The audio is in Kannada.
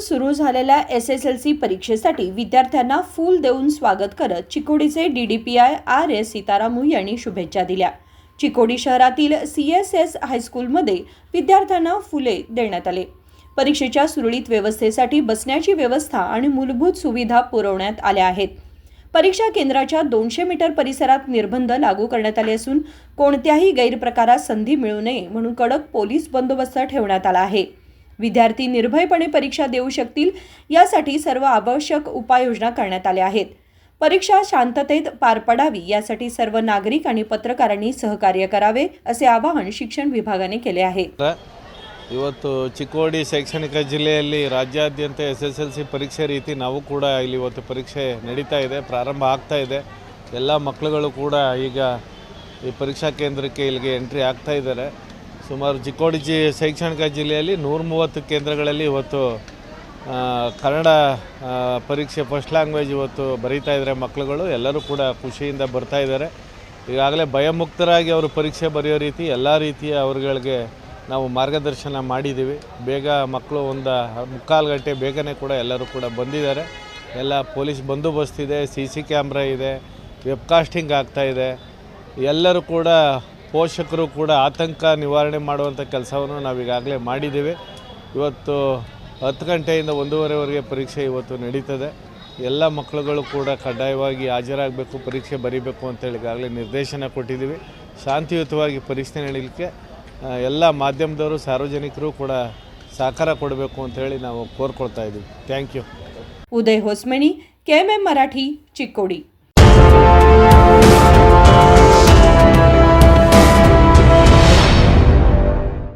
सुरू झालेल्या SSLC परीक्षेसाठी विद्यार्थ्यांना फूल देऊन स्वागत करत चिकोडीचे DDPI RS सीतारामू यांनी शुभेच्छा दिल्या। चिकोडी शहरातील CSS हायस्कूलमध्ये विद्यार्थ्यांना फुले देण्यात आले। परीक्षेच्या सुरळीत व्यवस्थेसाठी बसण्याची व्यवस्था आणि मूलभूत सुविधा पुरवण्यात आल्या आहेत। परीक्षा केंद्राच्या 200 मीटर परिसरात निर्बंध लागू करण्यात आले असून कोणत्याही गैरप्रकारास संधी मिळू नये म्हणून कडक पोलीस बंदोबस्त ठेवण्यात आला आहे। विद्यार्थी निर्भयपणे परीक्षा देऊ शकतील यासाठी सर्व आवश्यक उपाययोजना करण्यात आल्या आहेत। परीक्षा शांततेत पार पडावी यासाठी सर्व नागरिक आणि पत्रकारांनी सहकार्य करावे असे आवाहन शिक्षण विभागाने केले आहे। ಇವತ್ತು ಚಿಕ್ಕೋಡಿ ಶೈಕ್ಷಣಿಕ ಜಿಲ್ಲೆಯಲ್ಲಿ ರಾಜ್ಯಾದ್ಯಂತ SSLC ಪರೀಕ್ಷೆ ರೀತಿ ನಾವು ಕೂಡ ಇಲ್ಲಿ ಇವತ್ತು ಪರೀಕ್ಷೆ ನಡೀತಾ ಇದೆ, ಪ್ರಾರಂಭ ಆಗ್ತಾ ಇದೆ। ಎಲ್ಲ ಮಕ್ಕಳುಗಳು ಕೂಡ ಈಗ ಈ ಪರೀಕ್ಷಾ ಕೇಂದ್ರಕ್ಕೆ ಇಲ್ಲಿಗೆ ಎಂಟ್ರಿ ಆಗ್ತಾ ಇದ್ದಾರೆ। ಸುಮಾರು ಚಿಕ್ಕೋಡಿ ಶೈಕ್ಷಣಿಕ ಜಿಲ್ಲೆಯಲ್ಲಿ 130 ಕೇಂದ್ರಗಳಲ್ಲಿ ಇವತ್ತು ಕನ್ನಡ ಪರೀಕ್ಷೆ ಫಸ್ಟ್ ಲ್ಯಾಂಗ್ವೇಜ್ ಇವತ್ತು ಬರೀತಾ ಇದ್ದಾರೆ ಮಕ್ಕಳುಗಳು। ಎಲ್ಲರೂ ಕೂಡ ಖುಷಿಯಿಂದ ಬರ್ತಾ ಇದ್ದಾರೆ। ಈಗಾಗಲೇ ಭಯಮುಕ್ತರಾಗಿ ಅವರು ಪರೀಕ್ಷೆ ಬರೆಯೋ ರೀತಿ ಎಲ್ಲ ರೀತಿಯ ಅವರುಗಳಿಗೆ ನಾವು ಮಾರ್ಗದರ್ಶನ ಮಾಡಿದ್ದೀವಿ। ಬೇಗ ಮಕ್ಕಳು ಒಂದು 3/4 ಗಂಟೆ ಬೇಗನೆ ಕೂಡ ಎಲ್ಲರೂ ಕೂಡ ಬಂದಿದ್ದಾರೆ। ಎಲ್ಲ ಪೊಲೀಸ್ ಬಂದೋಬಸ್ತ್ ಇದೆ, CC ಕ್ಯಾಮ್ರಾ ಇದೆ, ವೆಬ್ಕಾಸ್ಟಿಂಗ್ ಆಗ್ತಾ ಇದೆ। ಎಲ್ಲರೂ ಕೂಡ ಪೋಷಕರು ಕೂಡ ಆತಂಕ ನಿವಾರಣೆ ಮಾಡುವಂಥ ಕೆಲಸವನ್ನು ನಾವು ಈಗಾಗಲೇ ಮಾಡಿದ್ದೀವಿ। ಇವತ್ತು 10 ಗಂಟೆಯಿಂದ 1:30ವರೆಗೆ ಪರೀಕ್ಷೆ ಇವತ್ತು ನಡೀತದೆ। ಎಲ್ಲ ಮಕ್ಕಳುಗಳು ಕೂಡ ಕಡ್ಡಾಯವಾಗಿ ಹಾಜರಾಗಬೇಕು, ಪರೀಕ್ಷೆ ಬರೀಬೇಕು ಅಂತೇಳಿ ಈಗಾಗಲೇ ನಿರ್ದೇಶನ ಕೊಟ್ಟಿದ್ದೀವಿ। ಶಾಂತಿಯುತವಾಗಿ ಪರೀಕ್ಷೆ ನಡೀಲಿಕ್ಕೆ ಎಲ್ಲ ಮಾಧ್ಯಮದವರು ಸಾರ್ವಜನಿಕರು ಕೂಡ ಸಹಕಾರ ಕೊಡಬೇಕು ಅಂತೇಳಿ ನಾವು ಕೋರ್ಕೊಳ್ತಾ ಇದ್ದೀವಿ। Thank you. Uday Hosmani, KMM Marathi, Chikodi.